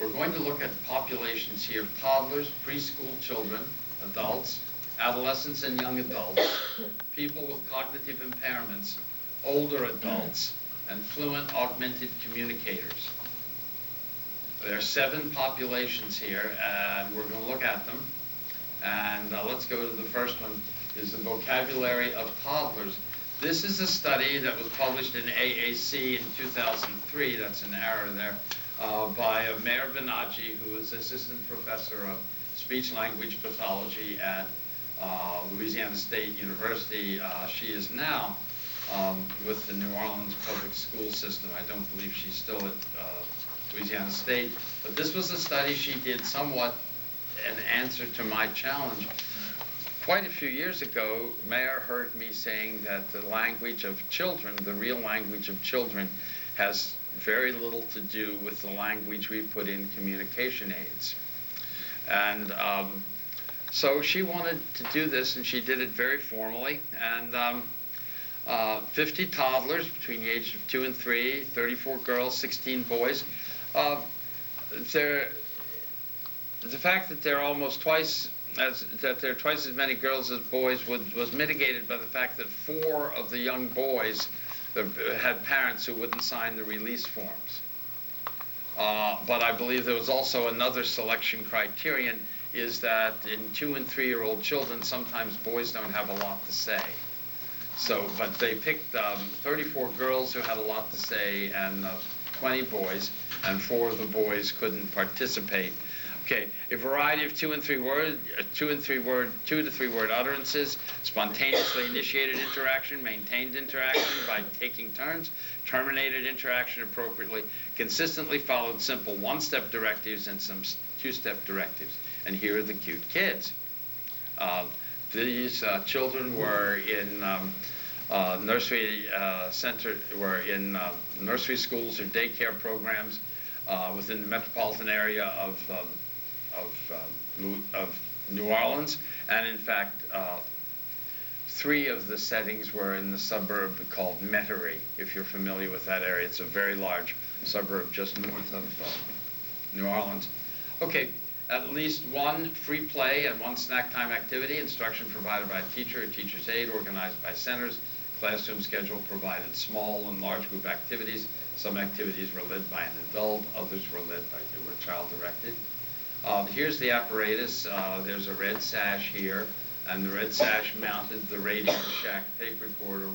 we're going to look at populations here: toddlers, preschool children, adults, adolescents and young adults, people with cognitive impairments, older adults, and fluent augmented communicators. There are 7 populations here, and we're going to look at them. And let's go to the first one, is the vocabulary of toddlers. This is a study that was published in AAC in 2003, that's an error there, by Mayor Benaji, who is assistant professor of speech-language pathology at Louisiana State University. She is now with the New Orleans public school system. I don't believe she's still at Louisiana State, but this was a study she did somewhat in answer to my challenge. Quite a few years ago, Mayor heard me saying that the language of children, the real language of children, has very little to do with the language we put in communication aids. And so she wanted to do this, and she did it very formally. And 50 toddlers between the ages of 2 and 3, 34 girls, 16 boys. The fact that there are almost twice as many girls as boys was mitigated by the fact that 4 of the young boys had parents who wouldn't sign the release forms. But I believe there was also another selection criterion, is that in 2- and 3-year-old children, sometimes boys don't have a lot to say. So, but they picked 34 girls who had a lot to say and 20 boys, and 4 of the boys couldn't participate. Okay, a variety of 2 to 3 word utterances, spontaneously initiated interaction, maintained interaction by taking turns, terminated interaction appropriately, consistently followed simple 1-step directives and some 2-step directives. And here are the cute kids. These children were in nursery nursery schools or daycare programs within the metropolitan area of New Orleans, and in fact 3 of the settings were in the suburb called Metairie, if you're familiar with that area. It's a very large suburb just north of New Orleans. Okay, at least 1 free play and 1 snack time activity, instruction provided by a teacher or teacher's aide, organized by centers, classroom schedule provided small and large group activities. Some activities were led by an adult, others were child-directed. Here's the apparatus. There's a red sash here, and the red sash mounted the Radio Shack tape recorder.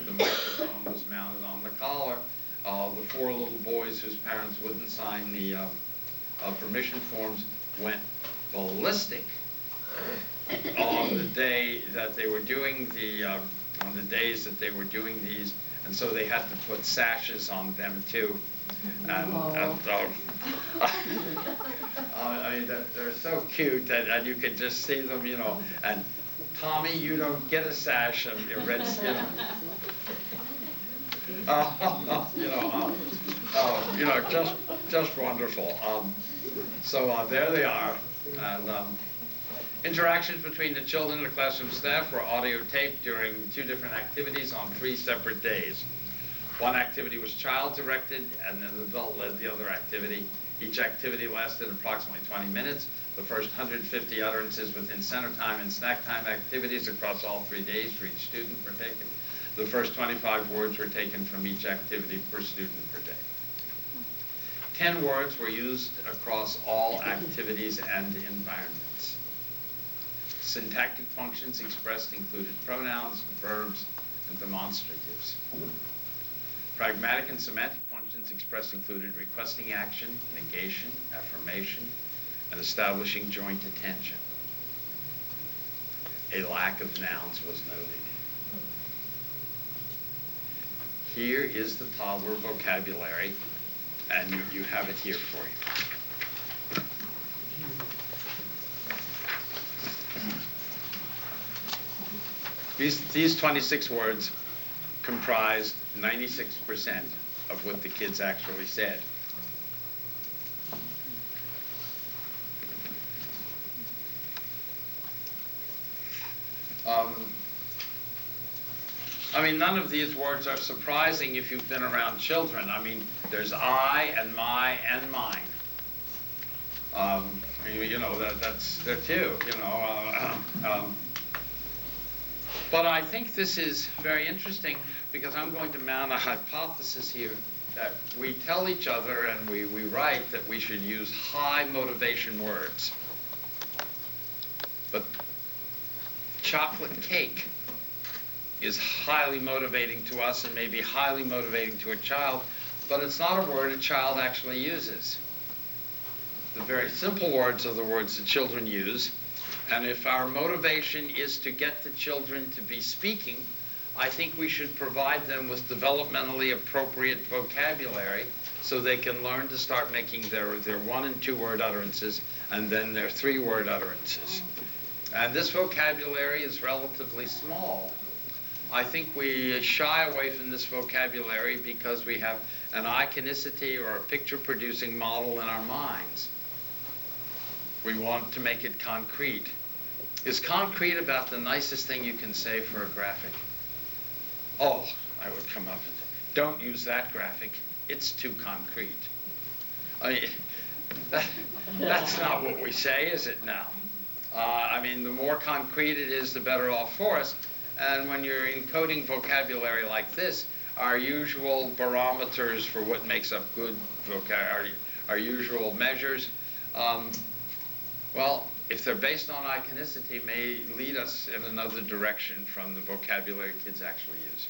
The microphone was mounted on the collar. The 4 little boys whose parents wouldn't sign the permission forms went ballistic on the day that they were doing on the days that they were doing these, and so they had to put sashes on them too. And I mean, they're so cute, and you can just see them, you know. And Tommy, you don't get a sash, and your red skin. Just wonderful. So there they are, and interactions between the children and the classroom staff were audio taped during 2 different activities on 3 separate days. 1 activity was child-directed, and an adult led the other activity. Each activity lasted approximately 20 minutes. The first 150 utterances within center time and snack time activities across all 3 days for each student were taken. The first 25 words were taken from each activity per student per day. 10 words were used across all activities and environments. Syntactic functions expressed included pronouns, verbs, and demonstratives. Pragmatic and semantic functions expressed included requesting action, negation, affirmation, and establishing joint attention. A lack of nouns was noted. Here is the toddler vocabulary, and you have it here for you. These 26 words comprised 96% of what the kids actually said. I mean, none of these words are surprising if you've been around children. I mean, there's I and my and mine. You know, that's there too, you know. But I think this is very interesting because I'm going to mount a hypothesis here that we tell each other and we write that we should use high motivation words. But chocolate cake is highly motivating to us and may be highly motivating to a child, but it's not a word a child actually uses. The very simple words are the words that children use, and if our motivation is to get the children to be speaking, I think we should provide them with developmentally appropriate vocabulary so they can learn to start making their 1- and 2-word utterances and then their 3-word utterances. And this vocabulary is relatively small. I think we shy away from this vocabulary because we have an iconicity or a picture-producing model in our minds. We want to make it concrete. Is concrete about the nicest thing you can say for a graphic? Oh, I would come up and don't use that graphic. It's too concrete. I mean, that's not what we say, is it now? I mean, the more concrete it is, the better off for us. And when you're encoding vocabulary like this, our usual barometers for what makes up good vocabulary, our usual measures, well, if they're based on iconicity, may lead us in another direction from the vocabulary kids actually use.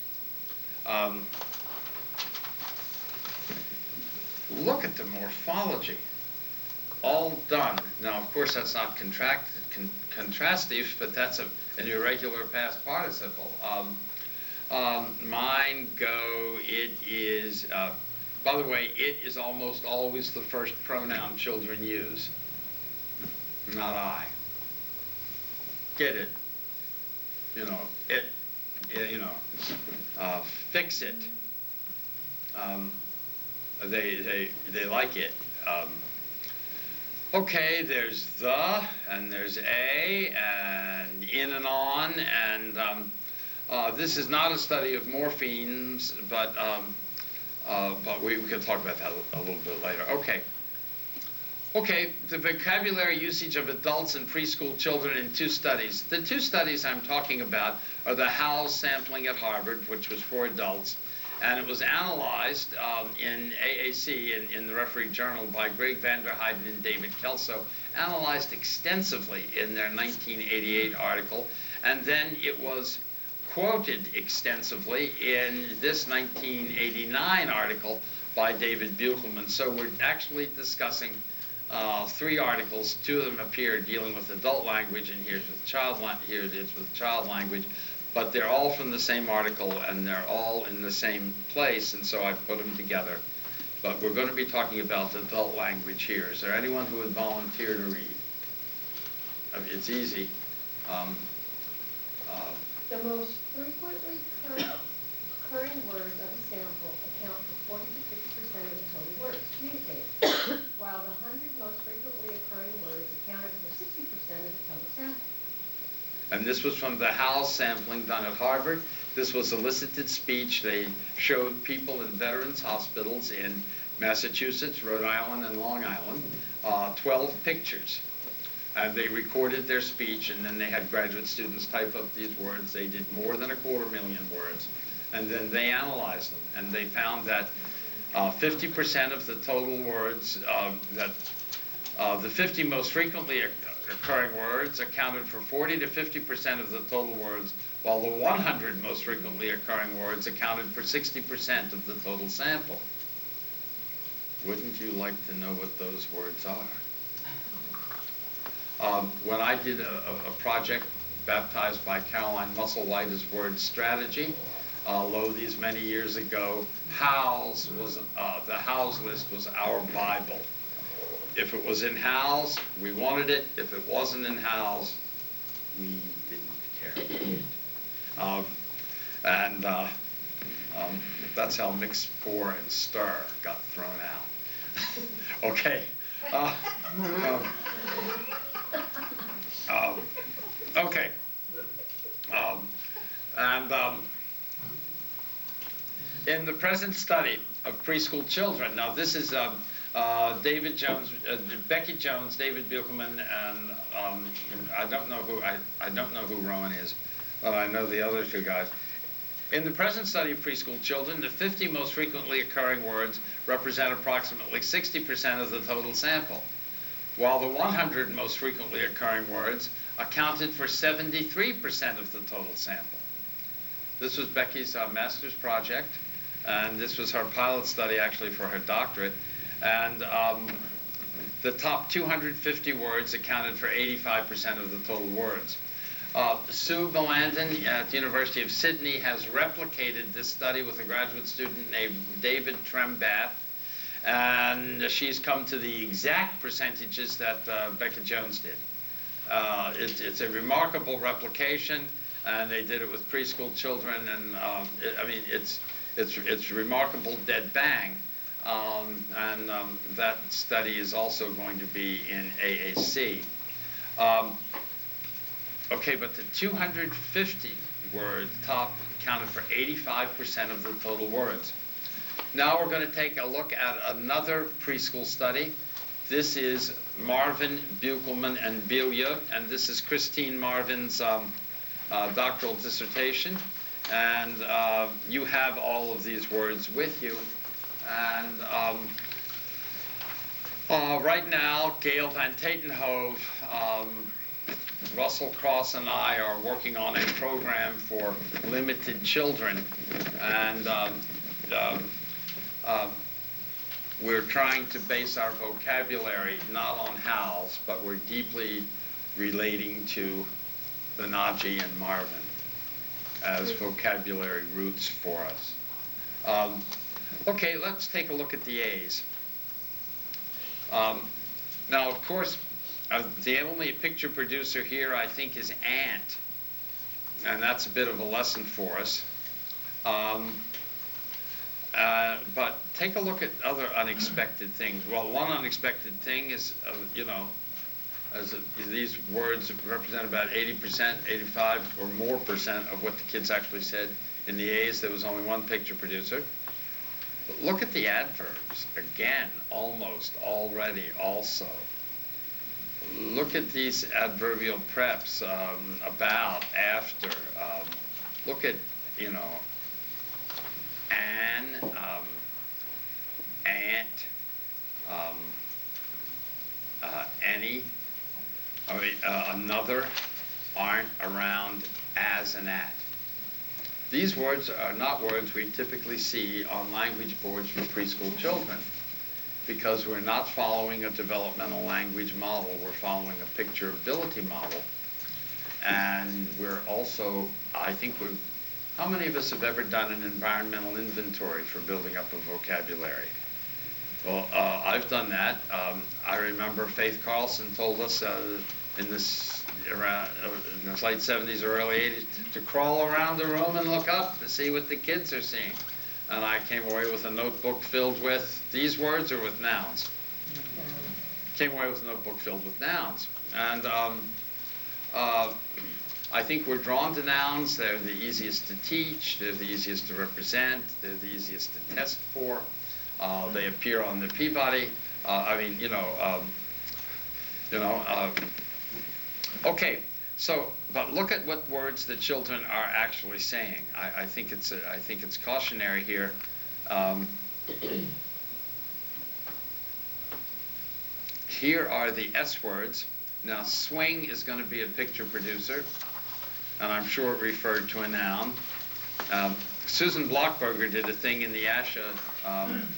Look at the morphology. All done. Now, of course, that's not contrastive, but that's an irregular past participle. Mine, go, it is. By the way, it is almost always the first pronoun children use, not I. Get it. You know, it, you know, fix it. They like it. Okay, there's the, and there's a, and in and on, and this is not a study of morphemes, but we can talk about that a little bit later. Okay. Okay, the vocabulary usage of adults and preschool children in 2 studies. The 2 studies I'm talking about are the Howells sampling at Harvard, which was for adults, and it was analyzed in AAC, in the Referee Journal, by Greg Vanderheiden and David Kelso, analyzed extensively in their 1988 article, and then it was quoted extensively in this 1989 article by David Buchelman. So we're actually discussing 3 articles. 2 of them appear dealing with adult language, and here it is with child language. But they're all from the same article, and they're all in the same place, and so I put them together. But we're going to be talking about adult language here. Is there anyone who would volunteer to read? I mean, it's easy. The most frequently occurring words of a sample account for 40 to 50% of the total words communicated, while the 100 most frequently occurring words accounted for 60% of the total sample. And this was from the Howells sampling done at Harvard. This was elicited speech. They showed people in veterans hospitals in Massachusetts, Rhode Island, and Long Island, 12 pictures. And they recorded their speech, and then they had graduate students type up these words. They did more than 250,000 words. And then they analyzed them, and they found that 50% of the total words, the 50 most frequently occurring words accounted for 40 to 50% of the total words, while the 100 most frequently occurring words accounted for 60% of the total sample. Wouldn't you like to know what those words are? When I did a project baptized by Caroline Musselwhite as Word Strategy, lo these many years ago, Howells was, the Howells list was our Bible. If it was in Howells, we wanted it. If it wasn't in Howells, we didn't care. That's how mix, pour, and stir got thrown out. Okay. Okay. In the present study of preschool children, now this is David Jones, Becky Jones, David Buchelman, and I don't know who Rowan is, but I know the other two guys. In the present study of preschool children, the 50 most frequently occurring words represent approximately 60% of the total sample, while the 100 most frequently occurring words accounted for 73% of the total sample. This was Becky's master's project, and this was her pilot study actually for her doctorate. And the top 250 words accounted for 85% of the total words. Sue Melandon at the University of Sydney has replicated this study with a graduate student named David Trembath, and she's come to the exact percentages that Becky Jones did. It's a remarkable replication, and they did it with preschool children, and I mean, it's remarkable dead bang. That study is also going to be in AAC. Okay, but the 250 word top accounted for 85% of the total words. Now we're going to take a look at another preschool study. This is Marvin, Buchelman, and Bilia, and this is Christine Marvin's doctoral dissertation. And you have all of these words with you. And right now, Gail Van Tatenhove, Russell Cross, and I are working on a program for limited children. And we're trying to base our vocabulary not on Hal's, but we're deeply relating to the Najee and Marvin as vocabulary roots for us. Okay, let's take a look at the A's. Now, of course, the only picture producer here, I think, is ant. And that's a bit of a lesson for us. But take a look at other unexpected things. Well, one unexpected thing is, you know, these words represent about 80%, 85 or more percent of what the kids actually said. In the A's, there was only one picture producer. But look at the adverbs. Again, almost, already, also. Look at these adverbial preps, about, after. Look at, you know, an, ant, any, another, aren't, around, as, and at. These words are not words we typically see on language boards for preschool children, because we're not following a developmental language model, we're following a picture ability model. And we're also, I think how many of us have ever done an environmental inventory for building up a vocabulary? Well, I've done that. I remember Faith Carlson told us in this around in the late 70s or early 80s to crawl around the room and look up to see what the kids are seeing. And I came away with a notebook filled with these words or with nouns. Came away with a notebook filled with nouns. And I think we're drawn to nouns. They're the easiest to teach. They're the easiest to represent. They're the easiest to test for. They appear on the Peabody. Okay, so, but look at what words the children are actually saying. I think it's cautionary here. Here are the S words. Now, swing is going to be a picture producer, and I'm sure it referred to a noun. Susan Blockberger did a thing in the ASHA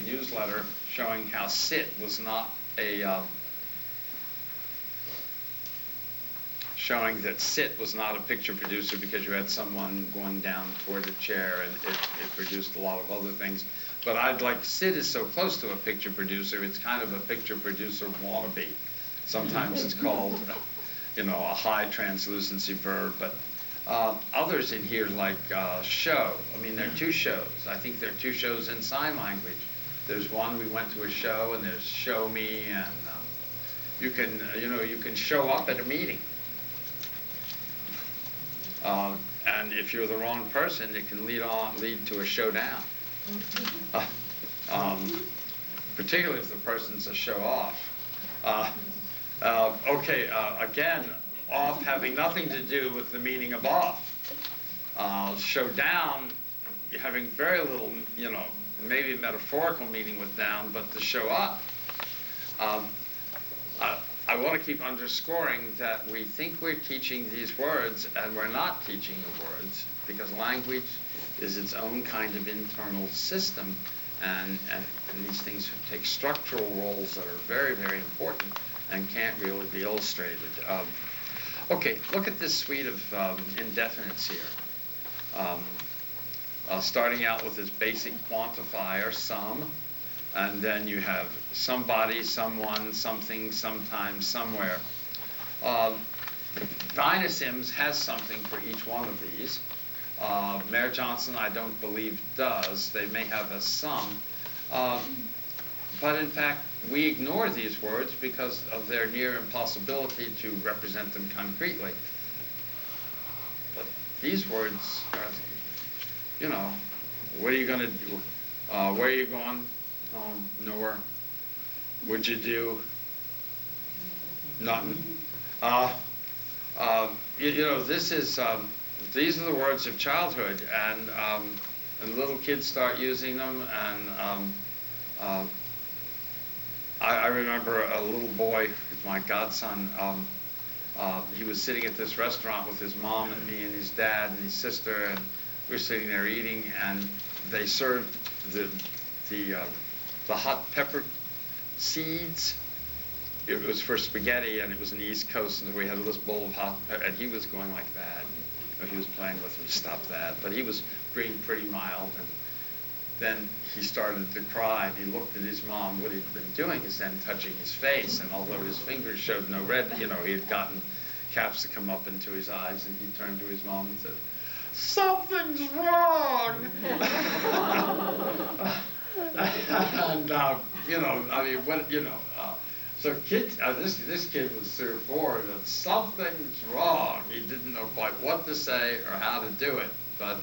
newsletter showing how sit was not a showing that sit was not a picture producer because you had someone going down toward a chair and it produced a lot of other things. But I'd like sit is so close to a picture producer, it's kind of a picture producer wannabe. Sometimes it's called, you know, a high translucency verb, but others in here like show. I mean, there are two shows. I think there are two shows in sign language. There's one, we went to a show, and there's show me, and you can, you can show up at a meeting. And if you're the wrong person, it can lead to a showdown. particularly if the person's a show-off. Again, off having nothing to do with the meaning of off. Show down, having very little, maybe metaphorical meaning with down, but to show up. I want to keep underscoring that we think we're teaching these words, and we're not teaching the words, because language is its own kind of internal system, and these things take structural roles that are very, very important and can't really be illustrated. Okay, look at this suite of indefinites here. Starting out with this basic quantifier, some, and then you have somebody, someone, something, sometime, somewhere. Dynasims has something for each one of these. Mayor Johnson, I don't believe, does. They may have a some. But in fact, we ignore these words because of their near impossibility to represent them concretely. But these words are, what are you going to do? Where are you going? Nowhere. What'd you do? Nothing. This is, these are the words of childhood, and little kids start using them, and I remember a little boy, my godson, he was sitting at this restaurant with his mom and me and his dad and his sister, and we were sitting there eating, and they served the hot pepper seeds. It was for spaghetti, and it was in the East Coast, and we had this bowl of hot pepper, and he was going like that. And, he was playing with him, stop that. But he was being pretty mild, and then he started to cry, and he looked at his mom. What he'd been doing is then touching his face, and although his fingers showed no red, he had gotten capsicum up into his eyes, and he turned to his mom and said, "Something's wrong." And so kids, this kid was 3 or 4, that something's wrong. He didn't know quite what to say or how to do it, but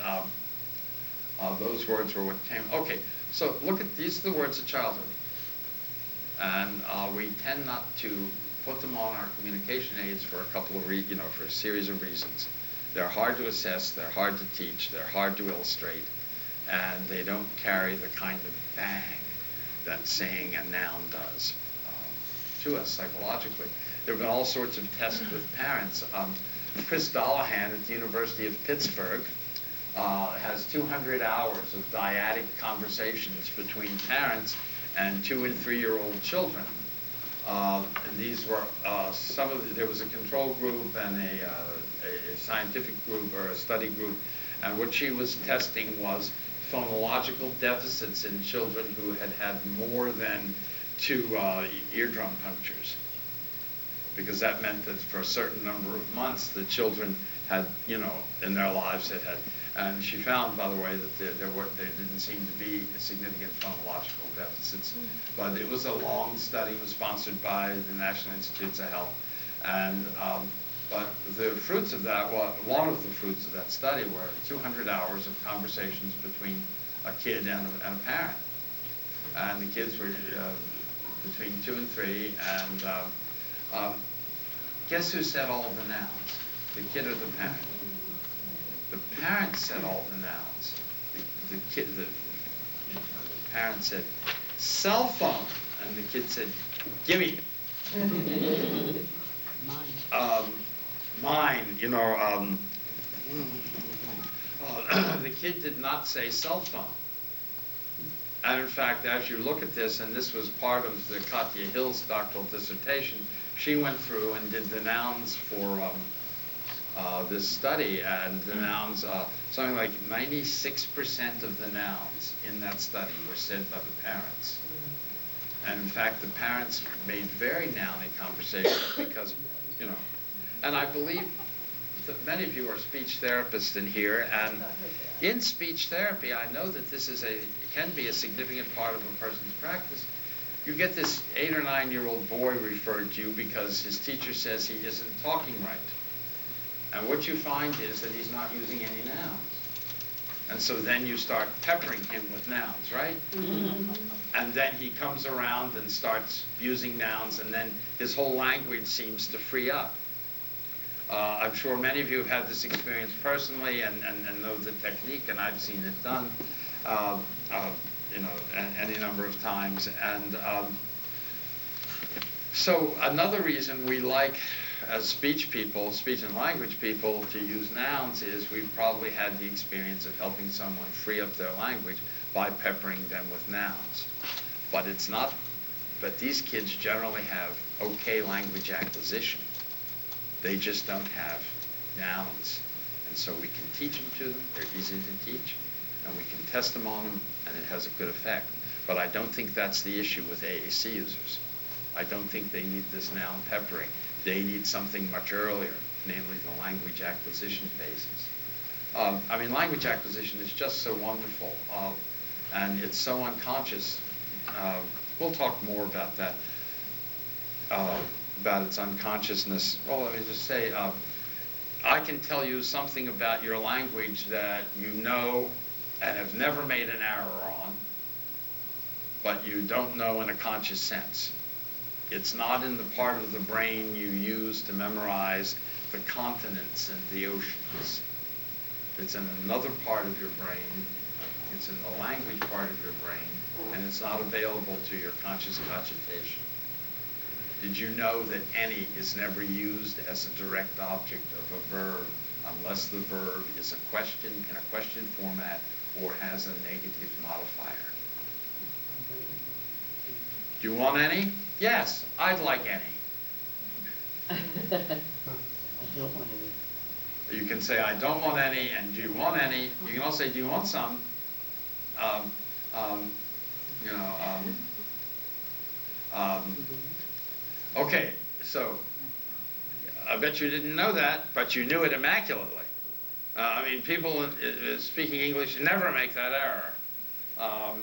those words were what came. Okay, so look at these are the words of childhood, and we tend not to put them on our communication aids for a couple of for a series of reasons. They're hard to assess, they're hard to teach, they're hard to illustrate, and they don't carry the kind of bang that saying a noun does to us psychologically. There have been all sorts of tests with parents. Chris Dollahan at the University of Pittsburgh has 200 hours of dyadic conversations between parents and 2- and 3-year-old children. And these were there was a control group and a scientific group or a study group, and what she was testing was phonological deficits in children who had had more than 2 eardrum punctures, because that meant that for a certain number of months the children had, in their lives had, and she found, by the way, that there didn't seem to be significant phonological deficits, but it was a long study, was sponsored by the National Institutes of Health, and but the fruits of that, one of the fruits of that study were 200 hours of conversations between a kid and a parent, and the kids were between 2 and 3, and guess who said all the nouns? The kid or the parent? The parent said all the nouns. The parent said, cell phone, and the kid said, gimme. Mine, the kid did not say cell phone. And in fact, as you look at this, and this was part of the Katya Hill's doctoral dissertation, she went through and did the nouns for this study, and the nouns, something like 96% of the nouns in that study were said by the parents. And in fact, the parents made very nouny conversations because, and I believe that many of you are speech therapists in here, and in speech therapy, I know that this is can be a significant part of a person's practice. You get this 8 or 9-year-old boy referred to you because his teacher says he isn't talking right. And what you find is that he's not using any nouns. And so then you start peppering him with nouns, right? And then he comes around and starts using nouns, and then his whole language seems to free up. I'm sure many of you have had this experience personally and know the technique, and I've seen it done, you know, any number of times. And so another reason we like, as speech people, speech and language people, to use nouns is we've probably had the experience of helping someone free up their language by peppering them with nouns. But it's not, but these kids generally have okay language acquisition. They just don't have nouns. And so we can teach them to them, they're easy to teach, and we can test them on them, and it has a good effect. But I don't think that's the issue with AAC users. I don't think they need this noun peppering. They need something much earlier, namely the language acquisition phases. I mean, language acquisition is just so wonderful, and it's so unconscious. We'll talk more about that, about its unconsciousness. Well, let me just say, I can tell you something about your language that you know and have never made an error on, but you don't know in a conscious sense. It's not in the part of the brain you use to memorize the continents and the oceans. It's in another part of your brain. It's in the language part of your brain, and it's not available to your conscious cogitation. Did you know that any is never used as a direct object of a verb unless the verb is a question in a question format or has a negative modifier? Do you want any? Yes, I'd like any. I don't want any. You can say, I don't want any, and do you want any? You can also say, do you want some? You know, okay, so I bet you didn't know that, but you knew it immaculately. I mean, people speaking English never make that error. I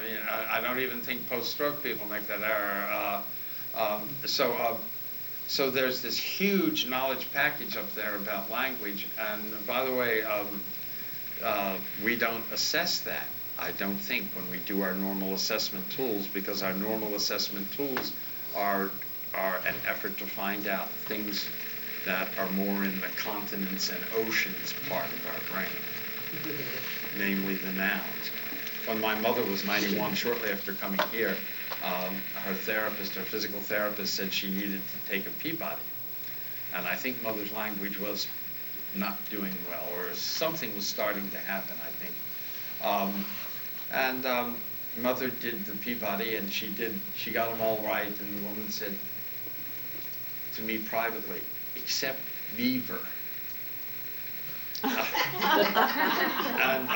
mean, I don't even think post-stroke people make that error. So there's this huge knowledge package up there about language, and by the way, we don't assess that, I don't think, when we do our normal assessment tools, because our normal assessment tools are an effort to find out things that are more in the continents and oceans part of our brain, namely the nouns. When my mother was 91, shortly after coming here, her therapist, her physical therapist, said she needed to take a Peabody. And I think Mother's language was not doing well, or something was starting to happen, I think. Mother did the Peabody, and she got them all right, and the woman said to me privately, except beaver. I'm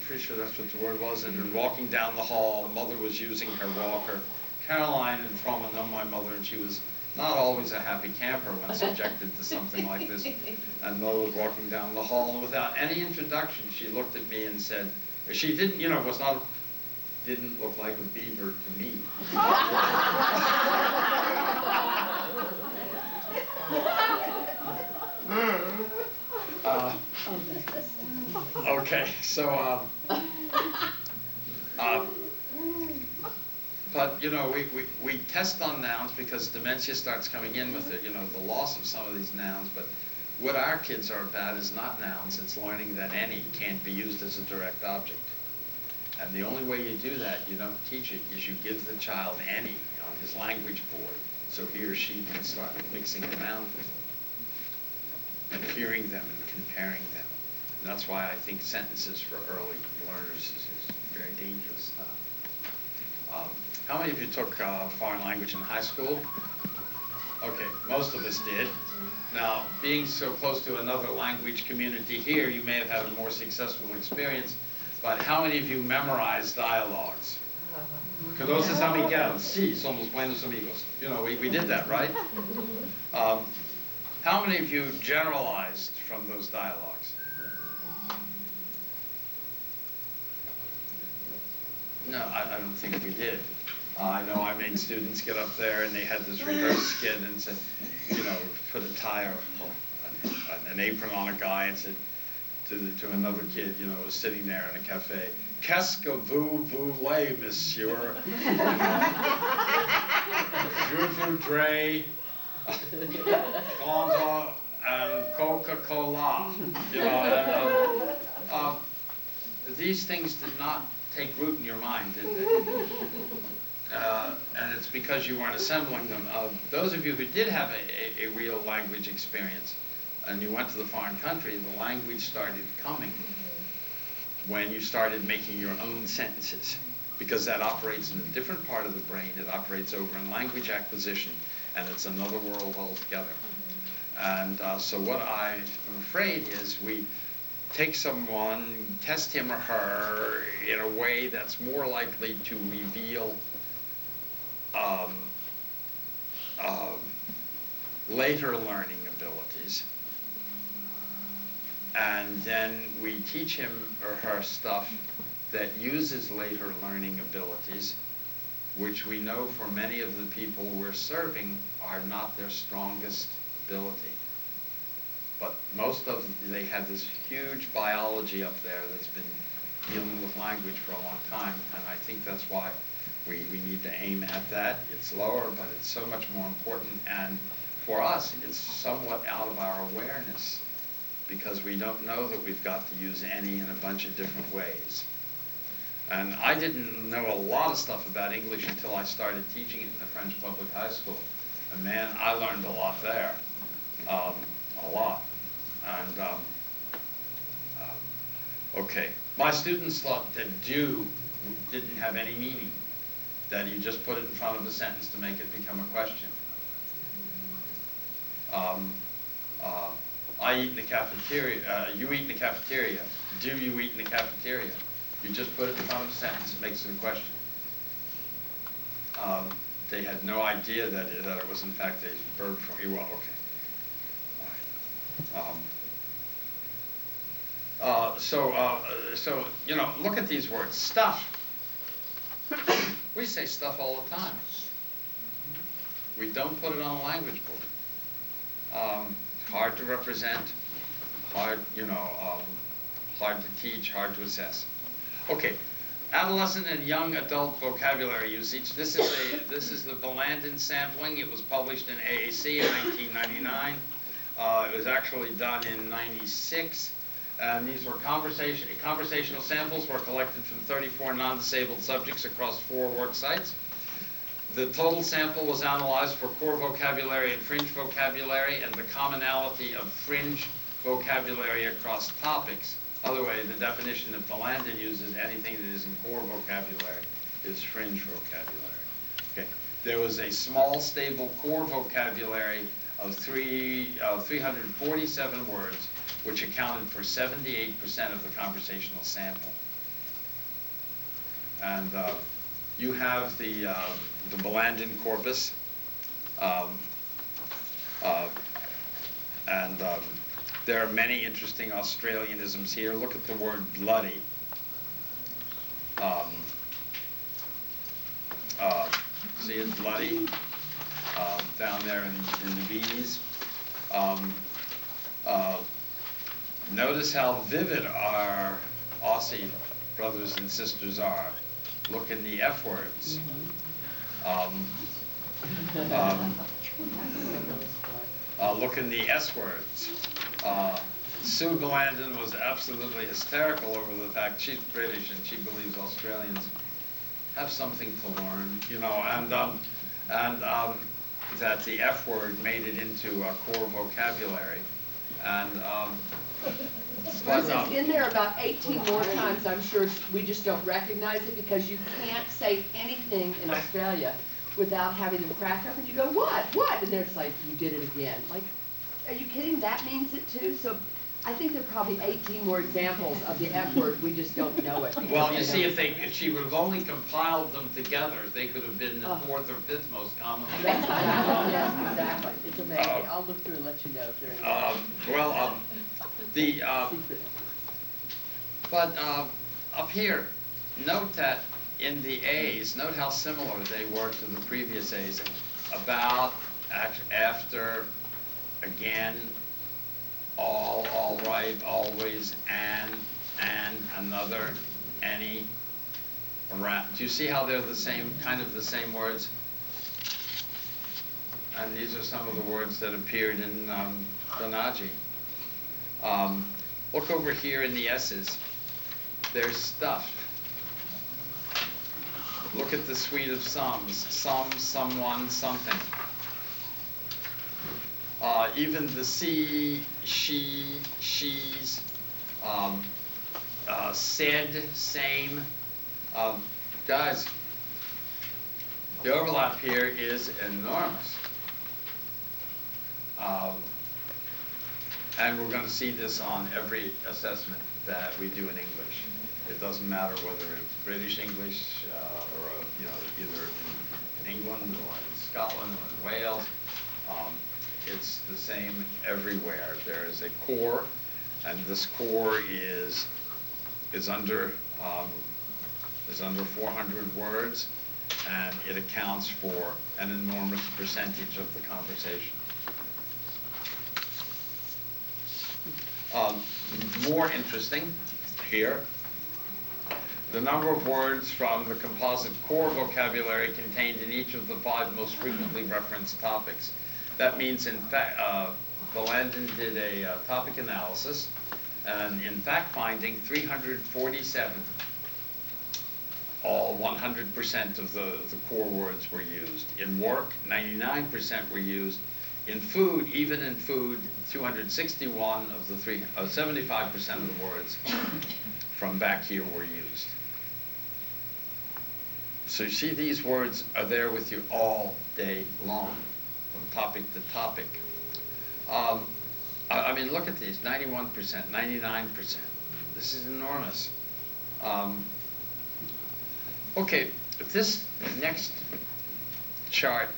pretty sure that's what the word was, and then walking down the hall, Mother was using her walker. Caroline and Froma know my mother, and she was not always a happy camper when subjected to something like this. And Mother was walking down the hall, and without any introduction, she looked at me and said, she didn't, you know, didn't look like a beaver to me. Okay, so, but, you know, we test on nouns because dementia starts coming in with it, you know, the loss of some of these nouns, but what our kids are about is not nouns, it's learning that any can't be used as a direct object. And the only way you do that, you don't teach it, is you give the child any on his language board, so he or she can start mixing around with them, and hearing them and comparing them. And that's why I think sentences for early learners is very dangerous stuff. How many of you took foreign language in high school? Okay, most of us did. Now, being so close to another language community here, you may have had a more successful experience, but how many of you memorized dialogues? Conoces a Miguel? Sí, somos buenos amigos. You know, we did that, right? How many of you generalized from those dialogues? No, I don't think we did. I know I made students get up there and they had this rehearsed skit and said, you know, put a tie or an apron on a guy and said, to another kid, you know, who was sitting there in a cafe. Qu'est-ce que vous voulez, monsieur? Je voudrais prendre un Coca-Cola. You know, these things did not take root in your mind, did they? And it's because you weren't assembling them. Those of you who did have a real language experience, and you went to the foreign country, the language started coming when you started making your own sentences, because that operates in a different part of the brain. It operates over in language acquisition, and it's another world altogether. And so what I'm afraid is we take someone, test him or her in a way that's more likely to reveal later learning abilities, and then we teach him or her stuff that uses later learning abilities, which we know for many of the people we're serving are not their strongest ability. But most of them, they have this huge biology up there that's been dealing with language for a long time, and I think that's why we need to aim at that. It's lower, but it's so much more important, and for us, it's somewhat out of our awareness, because we don't know that we've got to use any in a bunch of different ways. And I didn't know a lot of stuff about English until I started teaching it in the French public high school. And man, I learned a lot there, a lot. And okay, my students thought that do didn't have any meaning, that you just put it in front of a sentence to make it become a question. I eat in the cafeteria, you eat in the cafeteria. Do you eat in the cafeteria? You just put it in front of a sentence, it makes it a question. They had no idea that it was in fact a verb form. Well, okay. All right. So you know, look at these words. Stuff. We say stuff all the time. We don't put it on a language board. Hard to represent, hard, you know, hard to teach, hard to assess. Okay, adolescent and young adult vocabulary usage. This is the Blandin sampling. It was published in AAC in 1999. It was actually done in '96. And these were conversational samples were collected from 34 non-disabled subjects across 4 work sites. The total sample was analyzed for core vocabulary and fringe vocabulary and the commonality of fringe vocabulary across topics. Other way, the definition that Blandin uses, anything that is in core vocabulary is fringe vocabulary. Okay. There was a small, stable core vocabulary of 347 words, which accounted for 78% of the conversational sample. And you have the Blandin corpus, there are many interesting Australianisms here. Look at the word bloody. See it, bloody, down there in the B's. Notice how vivid our Aussie brothers and sisters are. Look in the F words. Look in the S words. Sue Blandin was absolutely hysterical over the fact she's British and she believes Australians have something to learn, you know, and that the F word made it into a core vocabulary. And it's in there about 18 more times. I'm sure we just don't recognize it because you can't say anything in Australia without having them crack up and you go, what? And they're just like, you did it again. Like, are you kidding? That means it too? So I think there are probably 18 more examples of the F word. We just don't know it. Well, you see, if she would have only compiled them together, they could have been the 4th or 5th most common. That's right. Yes, exactly. It's amazing. I'll look through and let you know if there are any. But up here, note that in the A's, note how similar they were to the previous A's. About, after, again, all right, always, and, another, any, around. Do you see how they're the same, kind of the same words? And these are some of the words that appeared in Donaji. Look over here in the S's. There's stuff. Look at the suite of sums. Some, someone, something. Even the she, she's, said, same. Guys, the overlap here is enormous. And we're going to see this on every assessment that we do in English. It doesn't matter whether it's British English or either in England or in Scotland or in Wales. It's the same everywhere. There is a core, and this core is under 400 words, and it accounts for an enormous percentage of the conversation. More interesting here, the number of words from the composite core vocabulary contained in each of the 5 most frequently referenced topics. That means, in fact, Valandon did a topic analysis, and in fact finding 347, all 100% of the core words were used. In work, 99% were used. In food, even in food, 261 of the 75% of the words from back here were used. So you see, these words are there with you all day long, from topic to topic. I mean, look at these, 91%, 99%. This is enormous. Okay, but this next chart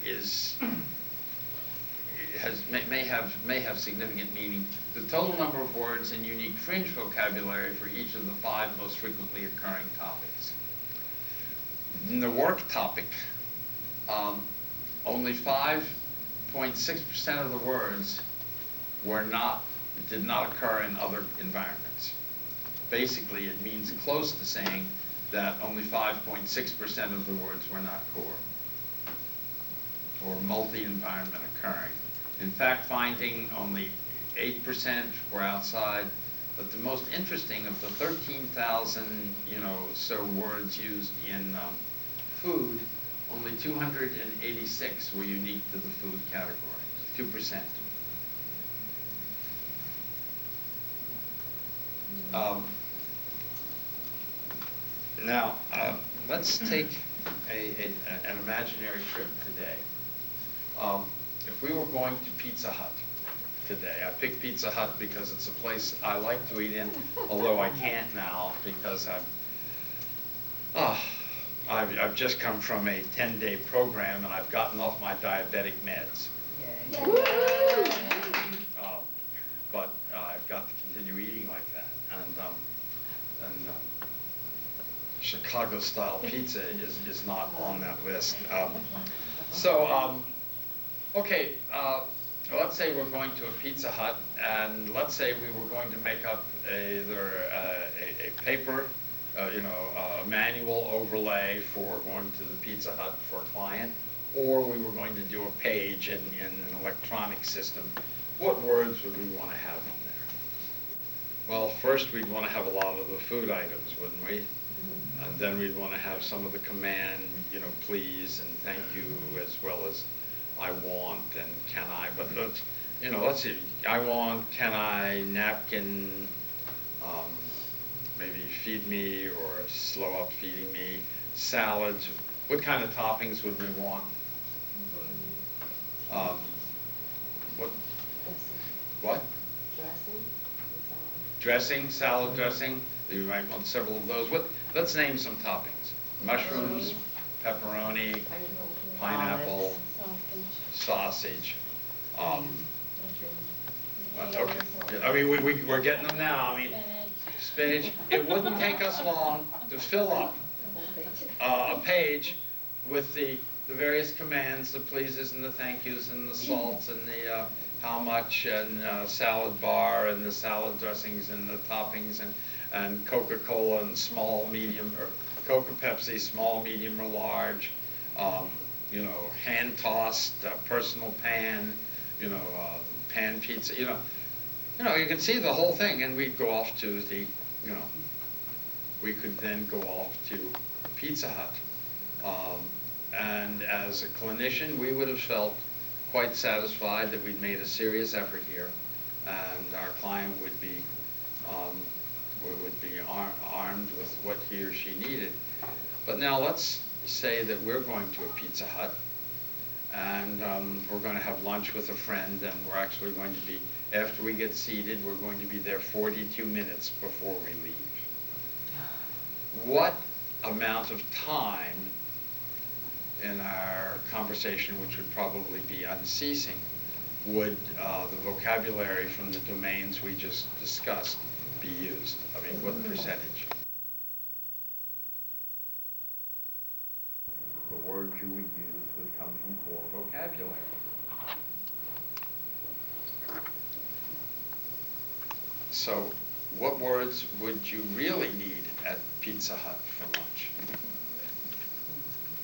may have significant meaning. The total number of words and unique fringe vocabulary for each of the 5 most frequently occurring topics. In the work topic, only 5.6% of the words did not occur in other environments. Basically, it means close to saying that only 5.6% of the words were not core or multi-environment occurring. In fact, finding only 8% were outside, but the most interesting of the 13,000, so words used in food, only 286 were unique to the food category, 2%. Now, let's take an imaginary trip today. If we were going to Pizza Hut today, I picked Pizza Hut because it's a place I like to eat in, although I can't now because I've just come from a 10-day program and I've gotten off my diabetic meds. But I've got to continue eating like that. And Chicago-style pizza is not on that list. Okay, let's say we're going to a Pizza Hut, and let's say we were going to make up either a paper, a manual overlay for going to the Pizza Hut for a client, or we were going to do a page in an electronic system. What words would we want to have in there? Well, first we'd want to have a lot of the food items, wouldn't we? And then we'd want to have some of the command, please and thank you, as well as I want and can I. But let's see. I want, can I, napkin, maybe feed me or slow up feeding me, salads. What kind of toppings would we want? What? Dressing, salad dressing. You might want several of those. Let's name some toppings. Mushrooms, pepperoni, pineapple, sausage. Okay. I mean, we're getting them now. I mean, spinach. It wouldn't take us long to fill up a page with the the various commands, the pleases and the thank yous and the salts and the how much and salad bar and the salad dressings and the toppings and Coca-Cola and small, medium, or Coca Pepsi, small, medium, or large. You know, hand-tossed, personal pan, you know, pan pizza, you know, you can see the whole thing, and we'd go off to the, you know, we could then go off to Pizza Hut. And as a clinician, we would have felt quite satisfied that we'd made a serious effort here, and our client would be armed with what he or she needed. But now let's say that we're going to a Pizza Hut, and we're going to have lunch with a friend, and we're actually going to be, after we get seated, we're going to be there 42 minutes before we leave. What amount of time in our conversation, which would probably be unceasing, would the vocabulary from the domains we just discussed be used? I mean, what percentage? The words you would use would come from core vocabulary. So, what words would you really need at Pizza Hut for lunch?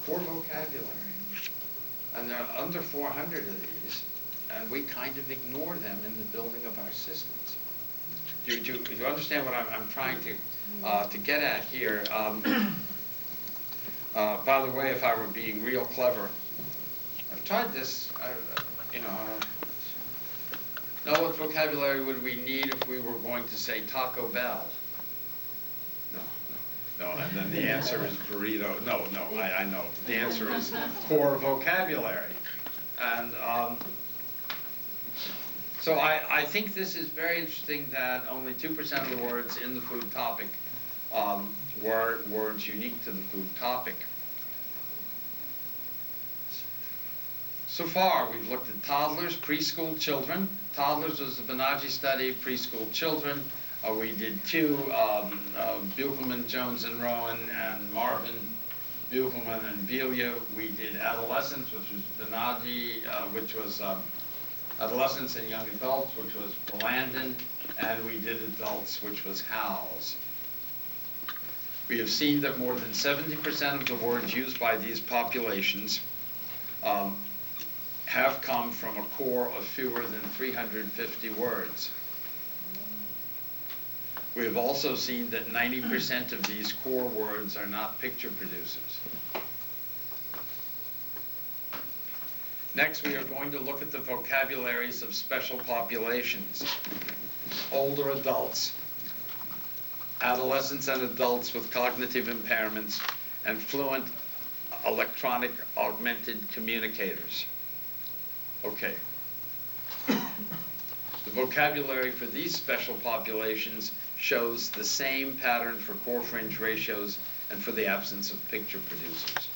Core vocabulary. And there are under 400 of these, and we kind of ignore them in the building of our systems. Do you understand what I'm trying to get at here? By the way, if I were being real clever, I've tried this, you know, what vocabulary would we need if we were going to say Taco Bell? No, and then the answer is burrito. No, I know. The answer is core vocabulary. And so I think this is very interesting that only 2% of the words in the food topic were words unique to the food topic. So far, we've looked at toddlers, preschool children. Toddlers was a Banaji study, preschool children. We did two, Buchelman, Jones and Rowan, and Marvin, Buchelman and Belia. We did adolescents, which was Banaji, which was adolescents and young adults, which was Landon, and we did adults, which was Howes. We have seen that more than 70% of the words used by these populations have come from a core of fewer than 350 words. We have also seen that 90% of these core words are not picture producers. Next, we are going to look at the vocabularies of special populations. Older adults, adolescents and adults with cognitive impairments, and fluent electronic augmented communicators. Okay. The vocabulary for these special populations shows the same pattern for core fringe ratios and for the absence of picture producers.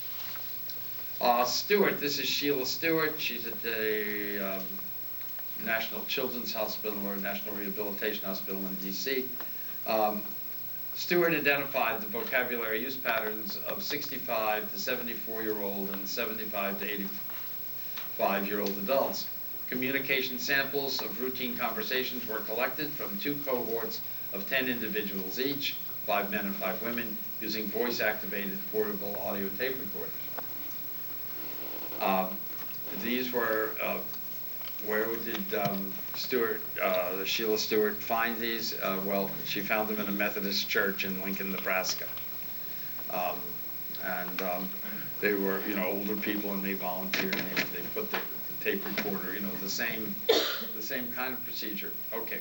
Stewart, this is Sheila Stewart. She's at the National Children's Hospital or National Rehabilitation Hospital in DC. Stewart identified the vocabulary use patterns of 65 to 74-year-old and 75 to 85-year-old adults. Communication samples of routine conversations were collected from 2 cohorts of 10 individuals each, 5 men and 5 women, using voice-activated portable audio tape recorders. These were, where did Sheila Stewart find these? Well, she found them in a Methodist church in Lincoln, Nebraska. They were, you know, older people, and they volunteered, and they put the tape recorder, you know, the same kind of procedure. Okay.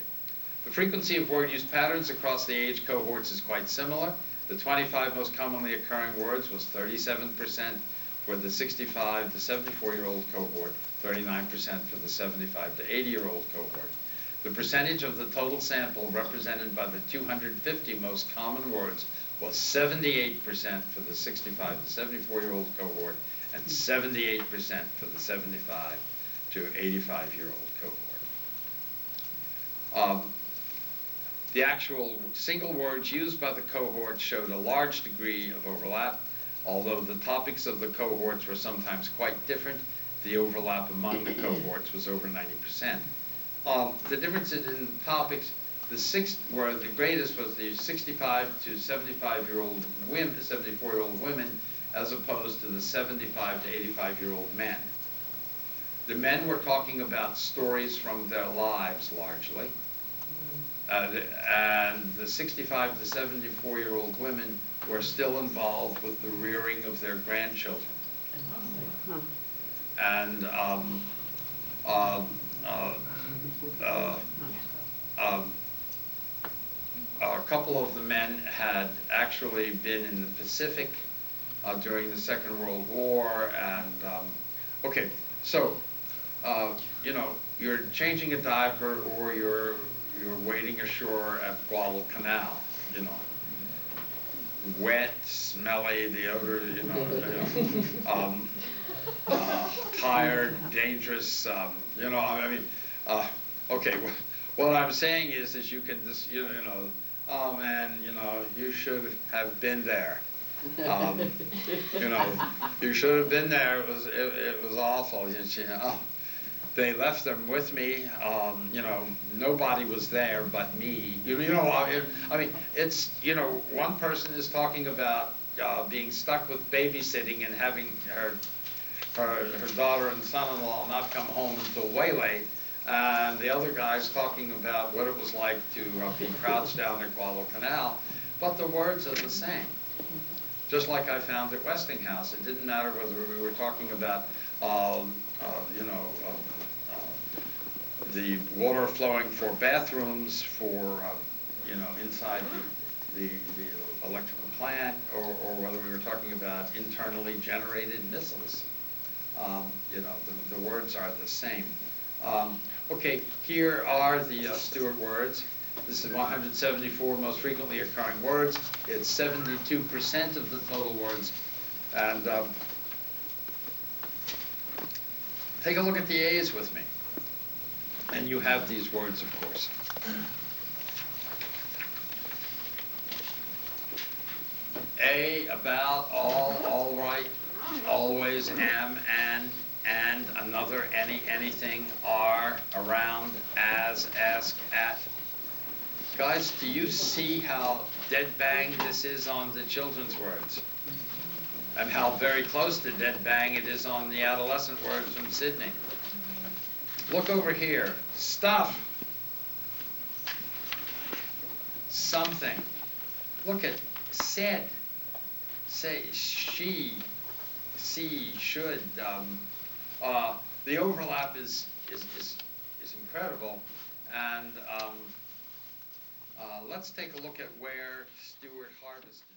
The frequency of word use patterns across the age cohorts is quite similar. The 25 most commonly occurring words was 37% for the 65 to 74-year-old cohort, 39% for the 75 to 80-year-old cohort. The percentage of the total sample represented by the 250 most common words was 78% for the 65 to 74-year-old cohort and 78% for the 75 to 85-year-old cohort. The actual single words used by the cohort showed a large degree of overlap. Although the topics of the cohorts were sometimes quite different, the overlap among the cohorts was over 90%. The differences in topics, where the greatest was the 65 to 75-year-old women, 74-year-old women, as opposed to the 75 to 85-year-old men. The men were talking about stories from their lives, largely. And the 65 to 74-year-old women were still involved with the rearing of their grandchildren. And a couple of the men had actually been in the Pacific during the Second World War. And okay, so you know, you're changing a diaper, or you're wading ashore at Guadalcanal, you know, wet, smelly, the odor, you know, tired, dangerous, you know, I mean, okay, what I'm saying is you can just, you know, oh man, you know, you should have been there. You know, you should have been there. It was awful. You know, they left them with me. You know, nobody was there but me. You know, I mean, it's, you know, one person is talking about being stuck with babysitting and having her daughter and son-in-law not come home until way late. And the other guy's talking about what it was like to be crouched down at Guadalcanal, but the words are the same. Just like I found at Westinghouse, it didn't matter whether we were talking about, you know, the water flowing for bathrooms, for, you know, inside the electrical plant, or whether we were talking about internally generated missiles. You know, the words are the same. Okay, here are the Stewart words. This is 174 most frequently occurring words. It's 72% of the total words. And take a look at the A's with me. And you have these words, of course. A, about, all right, always, am, and, another, any, anything, are, around, as, ask, at. Guys, do you see how dead bang this is on the children's words? And how very close to dead bang it is on the adolescent words from Sydney? Look over here. Stuff. Something. Look at said. Say, she, see, should. The overlap is incredible. And let's take a look at where Stewart harvested